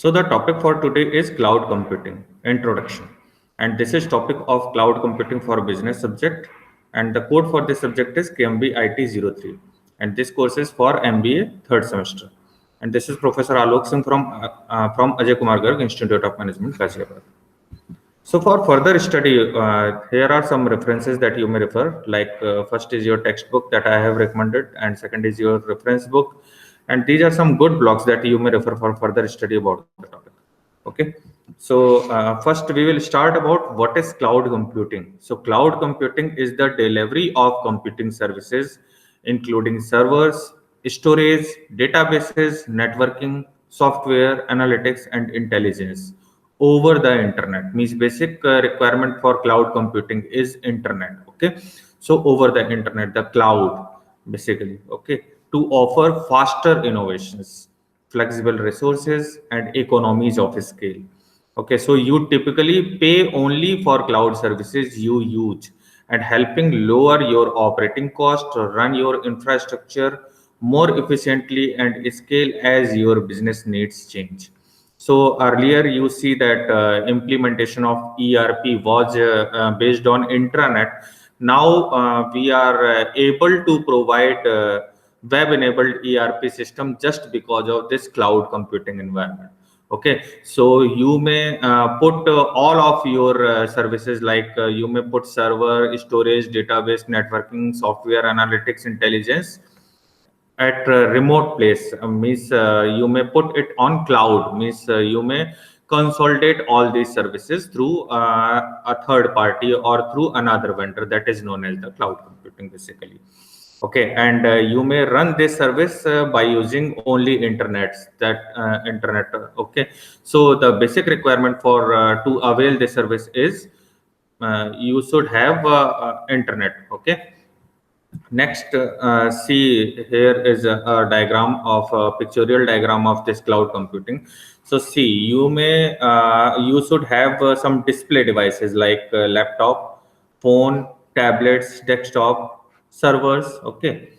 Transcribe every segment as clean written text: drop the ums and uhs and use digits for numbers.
So the topic for today is cloud computing introduction, and this is topic of cloud computing for business subject, and the code for this subject is KMBIT-03, and this course is for MBA third semester, and this is Professor Alok Singh from Ajay Kumar Garg Institute of Management, Ghaziabad. So for further study, here are some references that you may refer. Like first is your textbook that I have recommended, and second is your reference book, and these are some good blogs that you may refer for further study about the topic. Okay. So first we will start about what is cloud computing. So cloud computing is the delivery of computing services, including servers, storage, databases, networking, software, analytics, and intelligence over the internet. Means basic requirement for cloud computing is internet. Okay. So over the internet, the cloud basically. Okay. To offer faster innovations, flexible resources, and economies of scale. Okay, so you typically pay only for cloud services you use, and helping lower your operating cost, run your infrastructure more efficiently, and scale as your business needs change. So earlier you see that implementation of ERP was based on intranet. Now we are able to provide web-enabled ERP system just because of this cloud computing environment. Okay, so you may put all of your services, like you may put server, storage, database, networking, software, analytics, intelligence at a remote place. Means you may put it on cloud. Means you may consolidate all these services through a third party or through another vendor, that is known as the cloud computing basically. Okay, and you may run this service by using only internet. Okay, so the basic requirement for to avail this service is you should have internet. Okay. Next, see, here is a diagram of a pictorial diagram of this cloud computing. So see, you should have some display devices like laptop, phone, tablets, desktop, servers. Okay,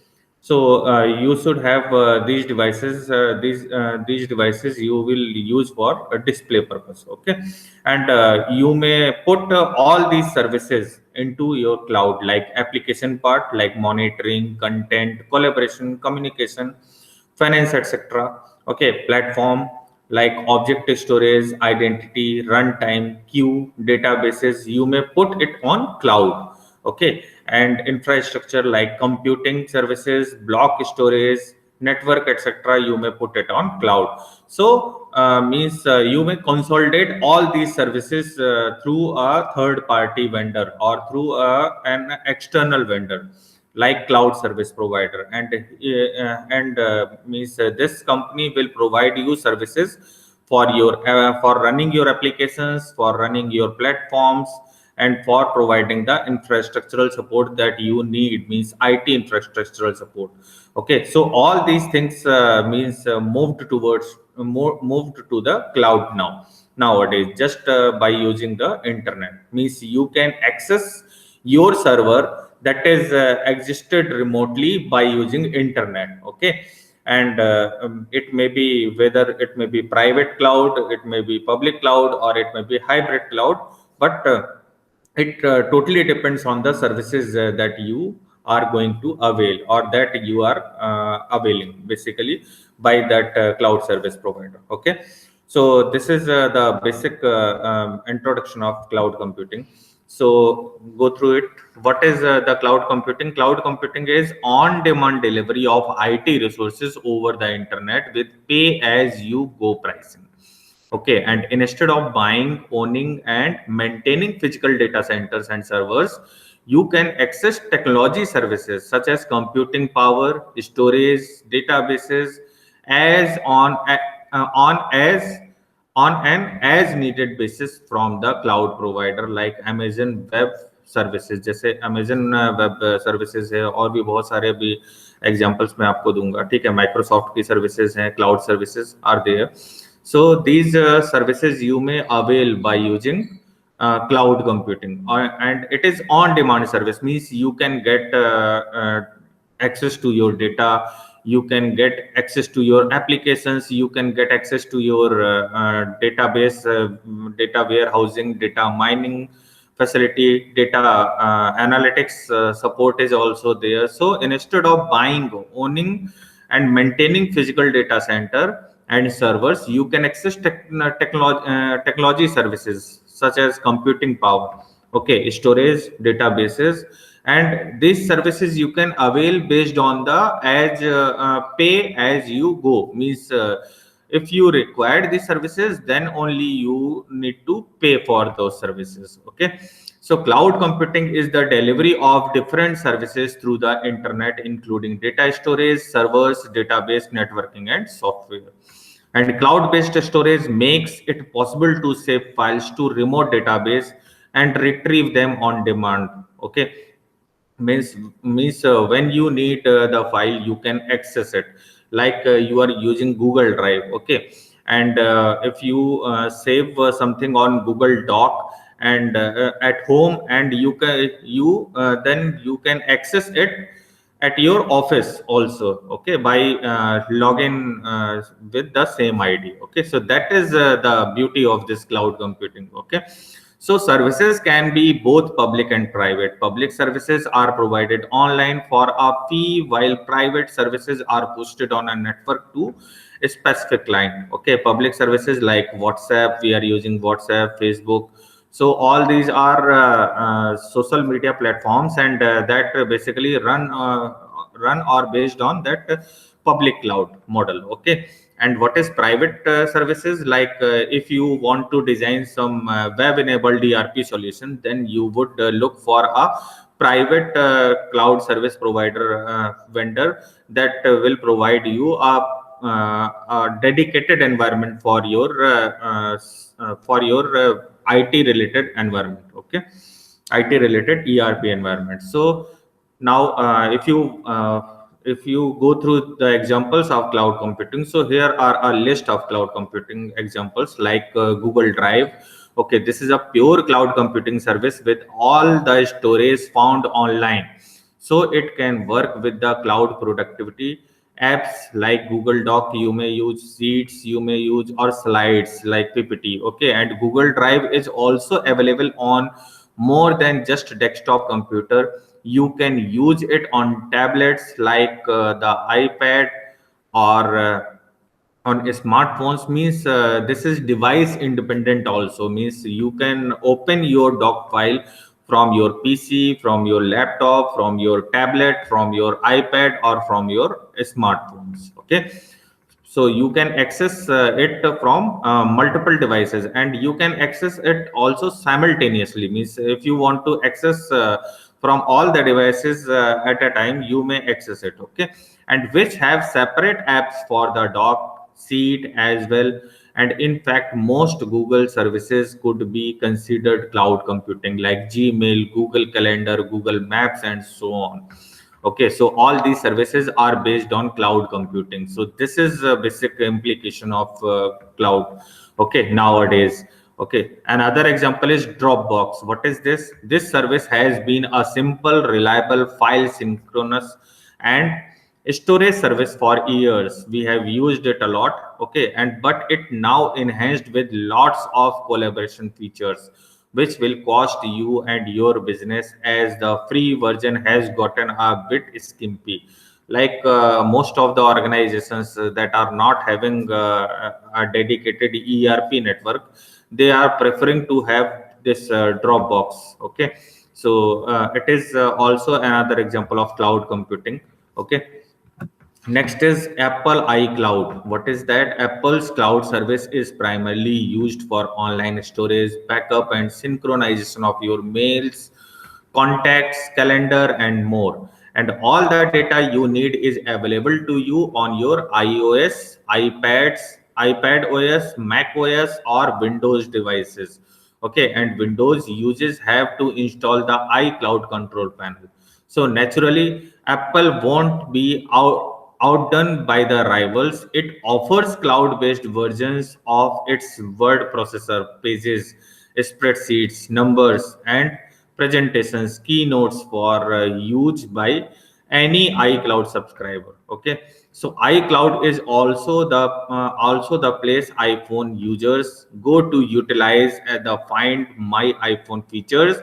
so you should have these devices. These devices you will use for a display purpose. Okay, and you may put all these services into your cloud, like application part, like monitoring, content, collaboration, communication, finance, etc. Okay, platform like object storage, identity, runtime, queue, databases. You may put it on cloud. Okay, and infrastructure like computing services, block storage, network, etc. You may put it on cloud. So means you may consolidate all these services through a third party vendor or through an external vendor like cloud service provider, and means this company will provide you services for running your applications, for running your platforms, and for providing the infrastructural support that you need, means IT infrastructural support. Okay, so all these things means moved to the cloud nowadays, just by using the internet. Means you can access your server that is existed remotely by using internet. Okay, and it may be, whether it may be private cloud, it may be public cloud, or it may be hybrid cloud, but it totally depends on the services that you are going to avail, or that you are availing basically by that cloud service provider. Okay, so this is the basic introduction of cloud computing. So go through it. What is the cloud computing? Cloud computing is on demand delivery of IT resources over the internet with pay as you go pricing. Okay, and instead of buying, owning, and maintaining physical data centers and servers, you can access technology services such as computing power, storage, databases, as on an as needed basis from the cloud provider like Amazon Web Services. जैसे Amazon Web Services है, और भी बहुत सारे अभी examples मैं आपको दूंगा. ठीक है, माइक्रोसॉफ्ट की सर्विसेज हैं, cloud services are there. So these services you may avail by using cloud computing, and it is on demand service. Means you can get access to your data, you can get access to your applications, you can get access to your database, data warehousing, data mining facility, data analytics support is also there. So instead of buying, owning and maintaining physical data center and servers, you can access technology services such as computing power, okay, storage, databases, and these services you can avail based on the as pay as you go. Means if you require these services, then only you need to pay for those services. Okay, so cloud computing is the delivery of different services through the internet, including data storage, servers, database, networking, and software. And cloud-based storage makes it possible to save files to remote database and retrieve them on demand. Okay, means when you need the file, you can access it, like you are using Google Drive. Okay, and if you save something on Google Doc and at home, and then you can access it at your office also, okay, by login with the same ID. Okay, so that is the beauty of this cloud computing. Okay, so services can be both public and private. Public services are provided online for a fee, while private services are posted on a network to a specific client. Okay, public services like WhatsApp, we are using WhatsApp, Facebook. So all these are social media platforms, and that basically run or based on that public cloud model. Okay, and what is private services? Like if you want to design some web-enabled ERP solution, then you would look for a private cloud service provider vendor that will provide you a dedicated environment for your IT related environment. Okay, IT related ERP environment. So now if you go through the examples of cloud computing, so here are a list of cloud computing examples, like Google Drive. Okay, this is a pure cloud computing service with all the storage found online, so it can work with the cloud productivity apps like Google Doc. You may use Sheets, you may use or slides like PPT. Okay, and Google Drive is also available on more than just desktop computer. You can use it on tablets like the iPad, or on smartphones. Means this is device independent also. Means you can open your doc file from your PC, from your laptop, from your tablet, from your iPad, or from your smartphones. Okay, so you can access it from multiple devices, and you can access it also simultaneously. Means if you want to access from all the devices at a time, you may access it. Okay, and which have separate apps for the doc, Sheet as well. And in fact, most Google services could be considered cloud computing, like Gmail, Google Calendar, Google Maps, and so on. Okay, so all these services are based on cloud computing. So this is a basic implication of cloud. Okay, nowadays. Okay, another example is Dropbox. What is this? This service has been a simple, reliable file synchronous and storage service for years. We have used it a lot. Okay, and but it now enhanced with lots of collaboration features, which will cost you and your business, as the free version has gotten a bit skimpy. Like most of the organizations that are not having a dedicated ERP network, they are preferring to have this Dropbox. Okay, so it is also another example of cloud computing. Okay, next is Apple iCloud. What is that? Apple's cloud service is primarily used for online storage, backup, and synchronization of your mails, contacts, calendar, and more. And all the data you need is available to you on your iOS, iPad OS, Mac OS, or Windows devices. Okay, and Windows users have to install the iCloud control panel. So naturally, Apple won't be outdone by the rivals. It offers cloud-based versions of its word processor, pages, spreadsheets, numbers, and presentations, keynotes for use by any iCloud subscriber. Okay, So iCloud is also the place iPhone users go to utilize the Find My iPhone features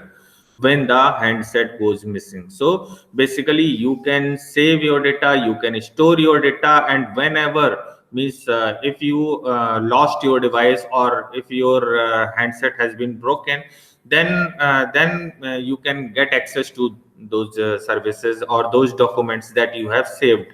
when the handset goes missing. So basically, you can save your data, you can store your data, and whenever, means if you lost your device, or if your handset has been broken, then you can get access to those services or those documents that you have saved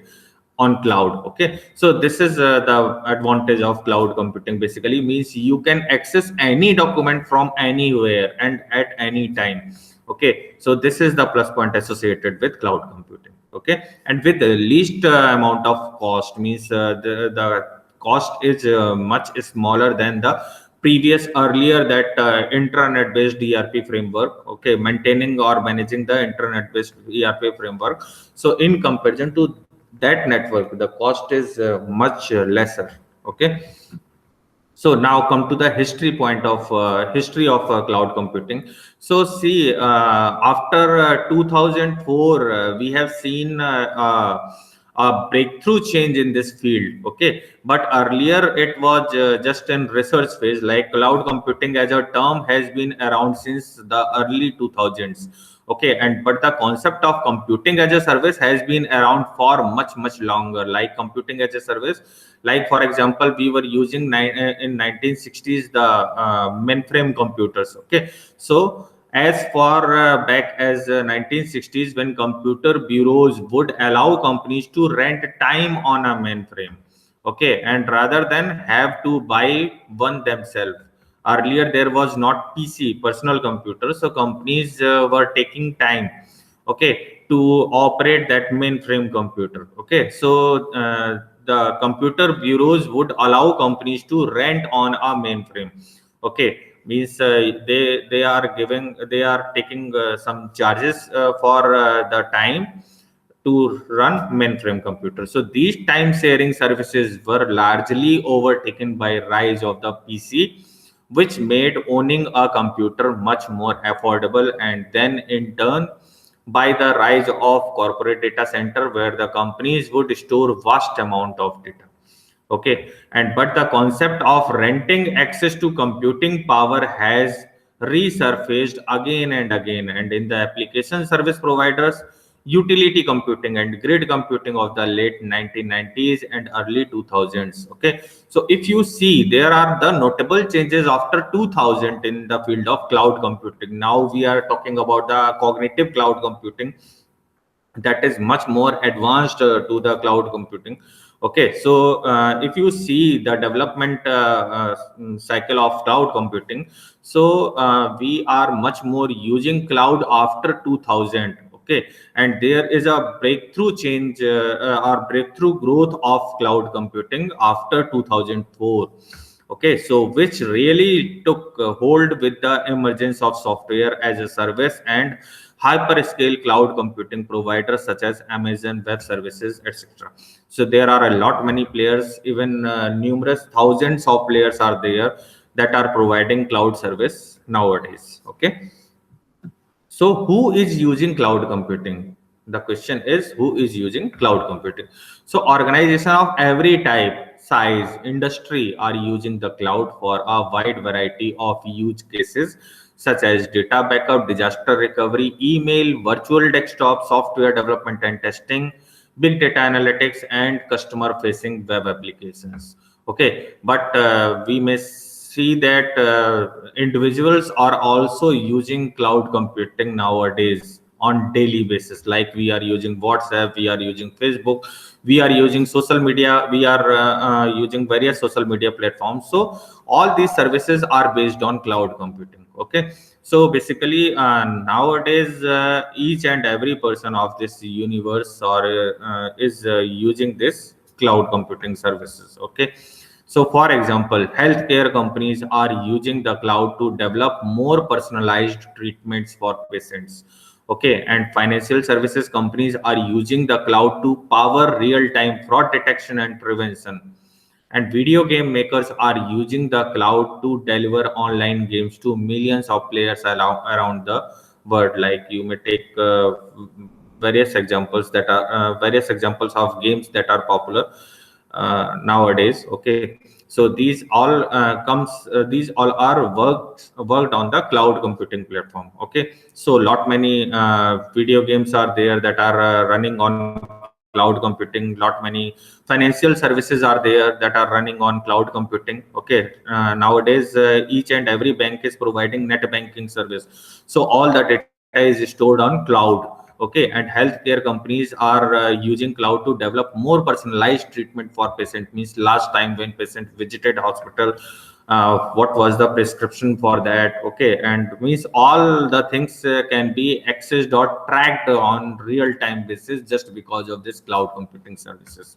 on cloud. Okay, so this is the advantage of cloud computing. Basically means you can access any document from anywhere and at any time. Okay, so this is the plus point associated with cloud computing. Okay, and with the least amount of cost, means the cost is much smaller than the previous earlier that intranet based ERP framework. Okay, maintaining or managing the internet based ERP framework. So in comparison to that network, the cost is much lesser. Okay, so now come to the history of cloud computing. So see, after 2004, we have seen a breakthrough change in this field. Okay, but earlier it was just in research phase. Like cloud computing as a term has been around since the early 2000s. Okay, and but the concept of computing as a service has been around for much longer. Like computing as a service, like for example, we were using in 1960s the mainframe computers. Okay, so as far back as 1960s, when computer bureaus would allow companies to rent time on a mainframe. Okay, and rather than have to buy one themselves. Earlier there was not PC, personal computer, so companies were taking time, okay, to operate that mainframe computer. Okay, so the computer bureaus would allow companies to rent on a mainframe. Okay, means they are taking some charges for the time to run mainframe computers. So these time sharing services were largely overtaken by rise of the PC, which made owning a computer much more affordable, and then in turn by the rise of corporate data center, where the companies would store vast amount of data. Okay, and but the concept of renting access to computing power has resurfaced again and again, and in the application service providers, utility computing and grid computing of the late 1990s and early 2000s. Okay, so if you see, there are the notable changes after 2000 in the field of cloud computing. Now we are talking about the cognitive cloud computing, that is much more advanced to the cloud computing. Okay, so if you see the development cycle of cloud computing, so we are much more using cloud after 2000. Okay, and there is a breakthrough change or breakthrough growth of cloud computing after 2004. Okay, so which really took hold with the emergence of software as a service and hyperscale cloud computing providers such as Amazon Web Services, etc. So there are a lot many players, even numerous thousands of players are there that are providing cloud service nowadays. Okay, so who is using cloud computing? The question is, who is using cloud computing? So organization of every type, size, industry are using the cloud for a wide variety of use cases such as data backup, disaster recovery, email, virtual desktop, software development and testing, big data analytics, and customer facing web applications. Okay, but we may see that individuals are also using cloud computing nowadays on daily basis. Like we are using WhatsApp, we are using Facebook, we are using social media, we are using various social media platforms. So all these services are based on cloud computing. Okay, so basically nowadays each and every person of this universe or is using this cloud computing services. Okay, so for example, healthcare companies are using the cloud to develop more personalized treatments for patients. Okay, and financial services companies are using the cloud to power real time fraud detection and prevention, and video game makers are using the cloud to deliver online games to millions of players around the world. Like you may take various examples of games that are popular nowadays. Okay, so these all are worked on the cloud computing platform. Okay, so lot many video games are there that are running on cloud computing. Lot many financial services are there that are running on cloud computing. Okay, nowadays each and every bank is providing net banking service, so all the data is stored on cloud. Okay, and healthcare companies are using cloud to develop more personalized treatment for patient. Means last time when patient visited hospital, what was the prescription for that. Okay, and means all the things can be accessed or tracked on real time basis just because of this cloud computing services.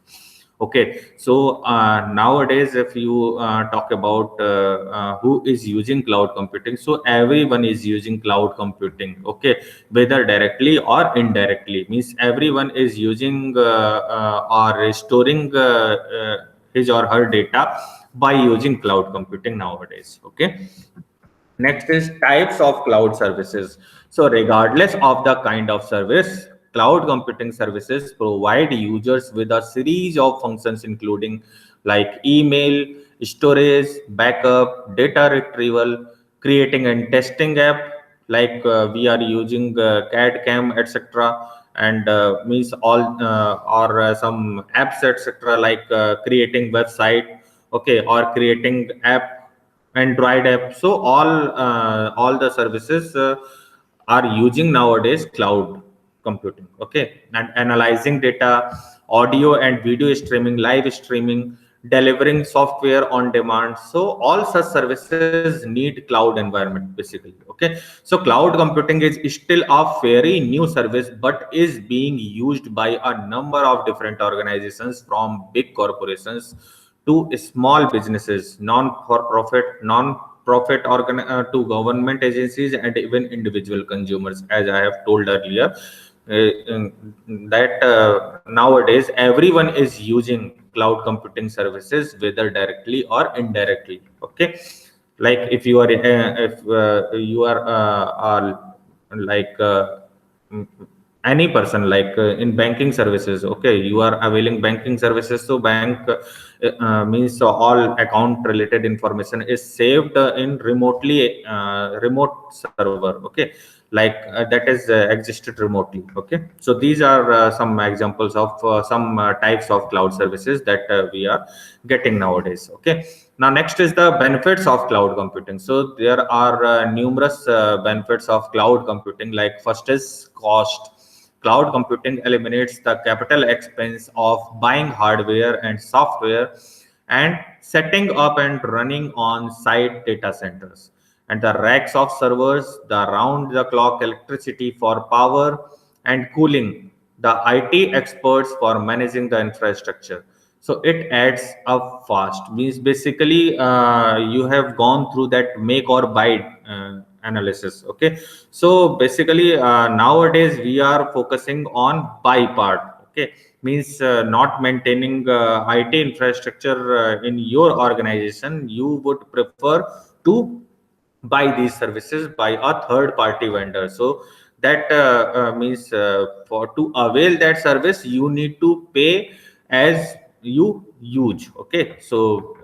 Okay, so nowadays if you talk about who is using cloud computing, so everyone is using cloud computing. Okay, whether directly or indirectly, means everyone is using or storing his or her data by using cloud computing nowadays. Okay, next is types of cloud services. So regardless of the kind of service, cloud computing services provide users with a series of functions including like email, storage, backup, data retrieval, creating and testing app, like we are using CAD, CAM, etc. And means all or some apps, etc. Like creating website, okay, or creating app, Android app. So all the services are using nowadays cloud computing. Okay, and analyzing data, audio and video streaming, live streaming, delivering software on demand. So all such services need cloud environment basically. Okay, so cloud computing is still a very new service, but is being used by a number of different organizations from big corporations to small businesses, to government agencies, and even individual consumers. As I have told earlier, that nowadays everyone is using cloud computing services, whether directly or indirectly. Okay, like if you are like mm, any person, like in banking services. Okay, you are availing banking services, so bank means all account related information is saved in remote server. Okay, like that is existed remotely. Okay, so these are some examples of some types of cloud services that we are getting nowadays. Okay, now next is the benefits of cloud computing. So there are numerous benefits of cloud computing. Like first is cost. Cloud computing eliminates the capital expense of buying hardware and software and setting up and running on site data centers, and the racks of servers, the round the clock electricity for power and cooling, the IT experts for managing the infrastructure. So it adds up fast. Means basically you have gone through that make or buy analysis. Okay, so basically nowadays we are focusing on buy part. Okay, means not maintaining IT infrastructure in your organization. You would prefer to buy these services by a third party vendor. So that means for to avail that service you need to pay as you use. Okay, so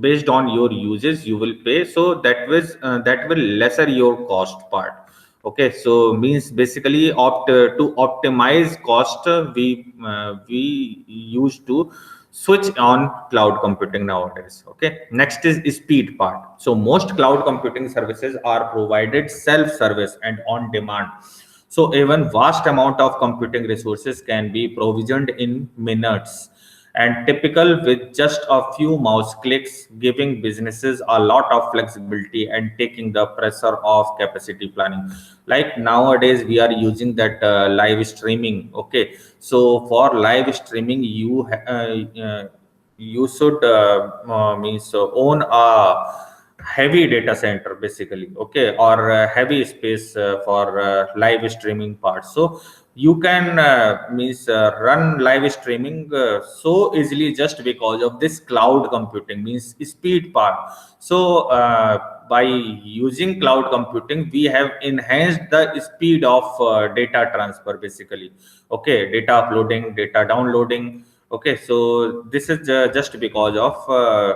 based on your uses you will pay, so that will lesser your cost part. Okay, so means basically to optimize cost, we used to switch on cloud computing nowadays. Okay, next is speed part. So most cloud computing services are provided self service and on demand, so even vast amount of computing resources can be provisioned in minutes and typical with just a few mouse clicks, giving businesses a lot of flexibility and taking the pressure off capacity planning. Like nowadays we are using that live streaming. Okay, so for live streaming you should means own a heavy data center basically. Okay, or heavy space for live streaming part. So you can run live streaming so easily just because of this cloud computing, means speed part. So by using cloud computing, we have enhanced the speed of data transfer basically. Okay, data uploading, data downloading. Okay, so this is just because of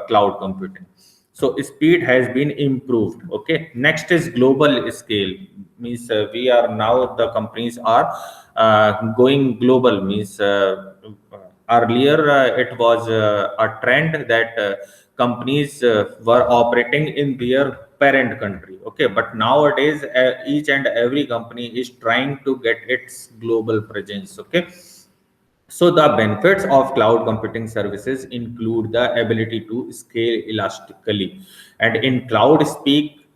cloud computing. So speed has been improved. Okay, next is global scale, means we are now, the companies are going global, means earlier it was a trend that companies were operating in their parent country. Okay, but nowadays each and every company is trying to get its global presence. Okay, so the benefits of cloud computing services include the ability to scale elastically. And in cloud speak,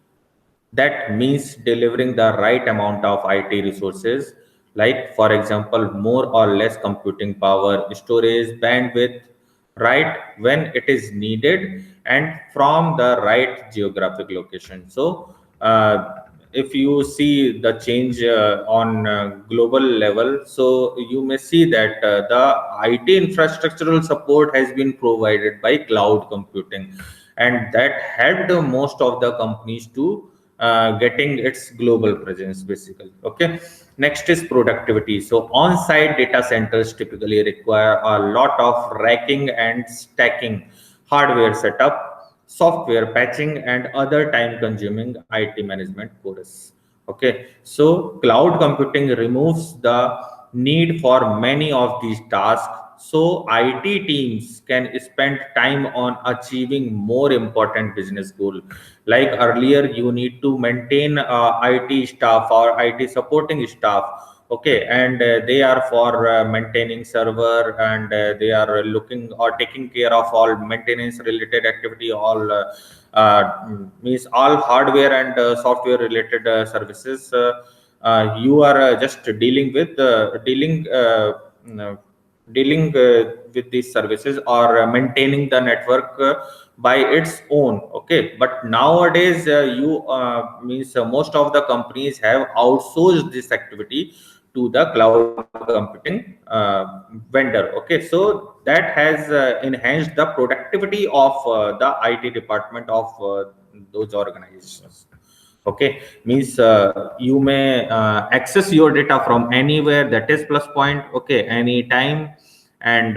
that means delivering the right amount of IT resources, like for example, more or less computing power, storage, bandwidth, right when it is needed and from the right geographic location. So if you see the change on global level, so you may see that the IT infrastructural support has been provided by cloud computing, and that helped most of the companies to getting its global presence basically. Okay, next is productivity. So on-site data centers typically require a lot of racking and stacking, hardware setup, software patching, and other time-consuming IT management chorus. Okay, so cloud computing removes the need for many of these tasks. So IT teams can spend time on achieving more important business goal. Like earlier, you need to maintain IT staff or IT supporting staff. Okay, and they are for maintaining server, and they are looking or taking care of all maintenance related activity, all means all hardware and software related services. You are just dealing with dealing with these services or maintaining the network by its own. Okay, but nowadays you means most of the companies have outsourced this activity to the cloud computing vendor. Okay, so that has enhanced the productivity of the IT department of those organizations. Okay, means you may access your data from anywhere, that is plus point. Okay, anytime, and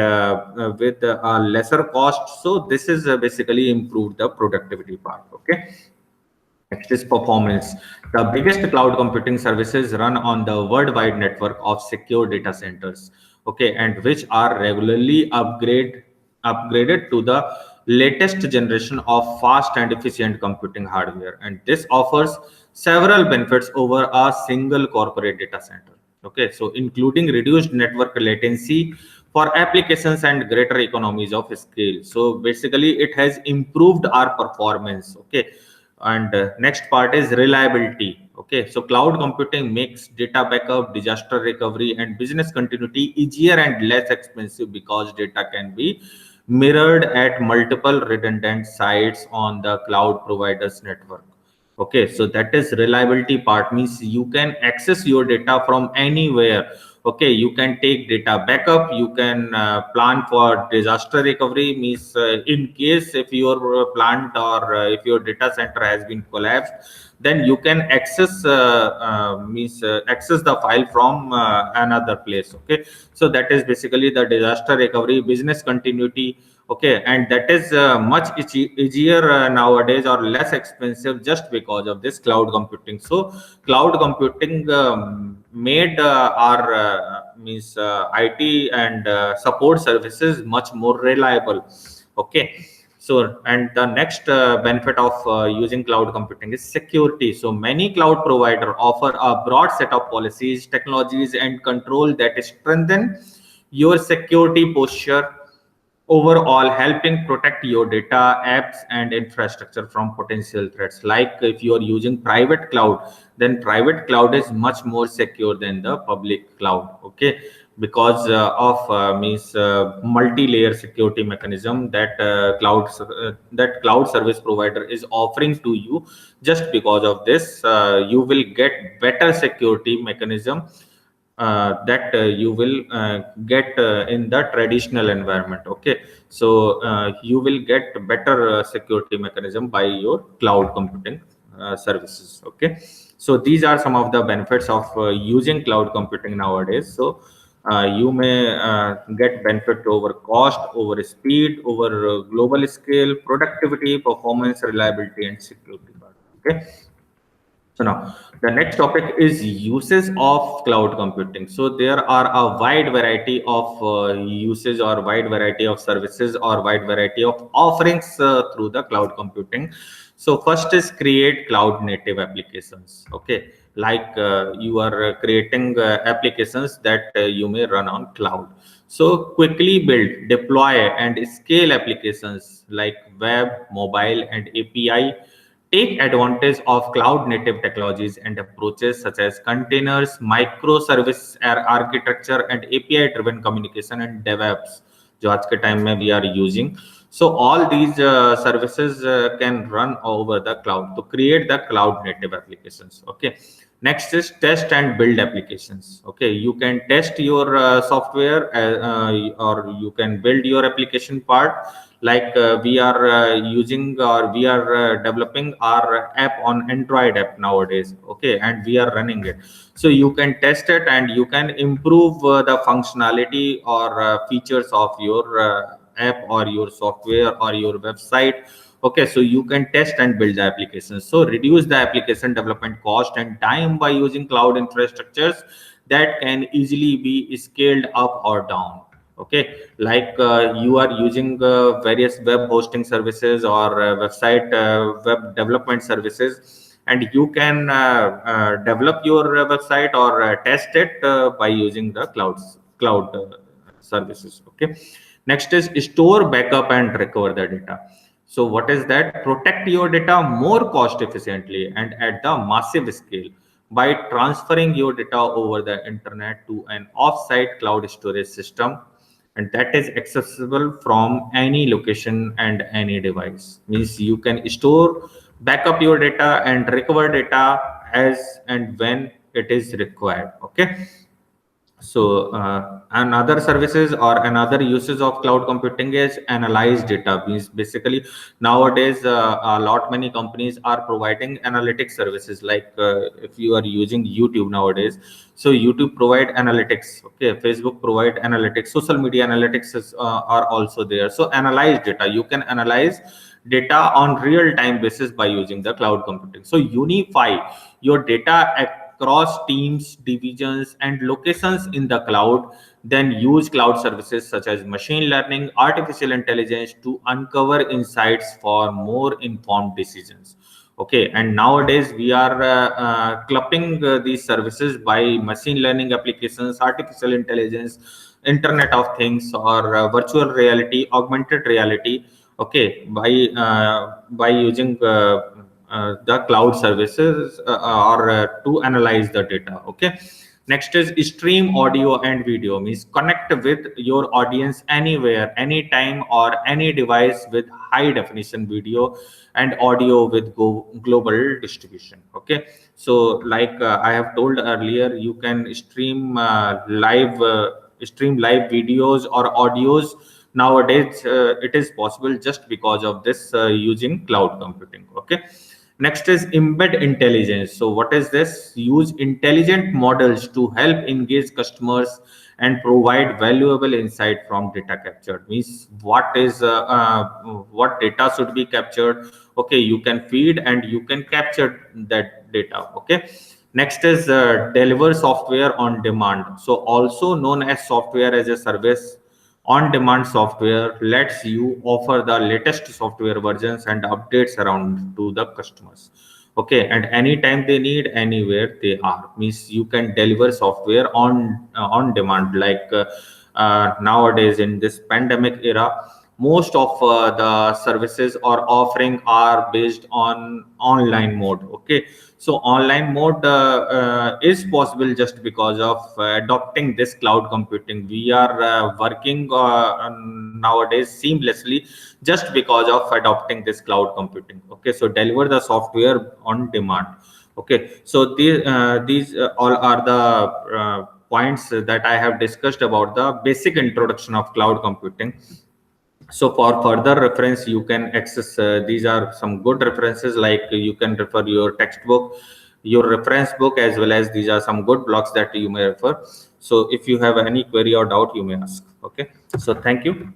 with a lesser cost. So this is basically improved the productivity part. Okay, next is performance. The biggest cloud computing services run on the worldwide network of secure data centers. Okay, and which are regularly upgraded to the latest generation of fast and efficient computing hardware. And this offers several benefits over a single corporate data center. Okay, so including reduced network latency for applications and greater economies of scale. So basically, it has improved our performance. Okay, and next part is reliability. Okay, so cloud computing makes data backup, disaster recovery, and business continuity easier and less expensive because data can be mirrored at multiple redundant sites on the cloud provider's network. Okay, so that is reliability part, means you can access your data from anywhere. Okay, you can take data backup, you can plan for disaster recovery, means in case if your plant or if your data center has been collapsed, then you can access access the file from another place. Okay, so that is basically the disaster recovery, business continuity. Okay, and that is much easier nowadays, or less expensive, just because of this cloud computing. So cloud computing made our means IT and support services much more reliable. Okay, so and the next benefit of using cloud computing is security. So many cloud provider offer a broad set of policies, technologies, and control that strengthen your security posture overall, helping protect your data, apps, and infrastructure from potential threats. Like if you are using private cloud, then private cloud is much more secure than the public cloud. Okay, because of means multi-layer security mechanism that that cloud service provider is offering to you. Just because of this, you will get better security mechanism that you will get in the traditional environment. Okay, so you will get better security mechanism by your cloud computing services. Okay, so these are some of the benefits of using cloud computing nowadays. So you may get benefit over cost, over speed, over global scale, productivity, performance, reliability, and security part. Okay, so now the next topic is uses of cloud computing. So there are a wide variety of uses or wide variety of services or wide variety of offerings through the cloud computing. So first is create cloud native applications. Okay, like you are creating applications that you may run on cloud. So quickly build, deploy, and scale applications like web, mobile, and API. Take advantage of cloud native technologies and approaches such as containers, microservice architecture, and API driven communication and DevOps, जो आज के time में we are using. So all these services can run over the cloud to create the cloud native applications. Okay. Next is test and build applications. Okay, you can test your software or you can build your application part. Like we are using or we are developing our app on Android app nowadays. Okay, and we are running it. So you can test it and you can improve the functionality or features of your app or your software or your website. Okay, so you can test and build the applications. So reduce the application development cost and time by using cloud infrastructures that can easily be scaled up or down. Okay, like you are using various web hosting services or website web development services, and you can develop your website or test it by using the cloud services. Okay, next is store, backup, and recover the data. So what is that? Protect your data more cost efficiently and at the massive scale by transferring your data over the internet to an off-site cloud storage system, and that is accessible from any location and any device. Means you can store, backup your data, and recover data as and when it is required. Okay, so another services or another uses of cloud computing is analyze data. Means basically nowadays a lot many companies are providing analytics services. Like if you are using YouTube nowadays, so YouTube provide analytics. Okay, Facebook provide analytics. Social media analytics are also there. So analyze data. You can analyze data on real time basis by using the cloud computing. So unify your data across teams, divisions, and locations in the cloud. Then use cloud services such as machine learning, artificial intelligence to uncover insights for more informed decisions. Okay, and nowadays we are clubbing these services by machine learning applications, artificial intelligence, Internet of Things, or virtual reality, augmented reality. Okay, by using the cloud services or to analyze the data. Okay, next is stream audio and video. Means connect with your audience anywhere, anytime, or any device with high definition video and audio with global distribution. Okay, so like I have told earlier, you can stream live videos or audios nowadays. It is possible just because of this using cloud computing. Okay, next is embed intelligence. So what is this? Use intelligent models to help engage customers and provide valuable insight from data captured. Means what data should be captured. Okay, you can feed and you can capture that data. Okay, next is deliver software on demand. So also known as software as a service. On demand software lets you offer the latest software versions and updates around to the customers. Okay, and anytime they need, anywhere they are. Means you can deliver software on demand. Like nowadays in this pandemic era, most of the services or offering are based on online mode. Okay, so online mode is possible just because of adopting this cloud computing. We are working nowadays seamlessly just because of adopting this cloud computing. Okay, so deliver the software on demand. Okay, so these all are the points that I have discussed about the basic introduction of cloud computing. So for further reference, you can access, these are some good references, like you can refer your textbook, your reference book, as well as these are some good blogs that you may refer. So if you have any query or doubt, you may ask. Okay, so thank you.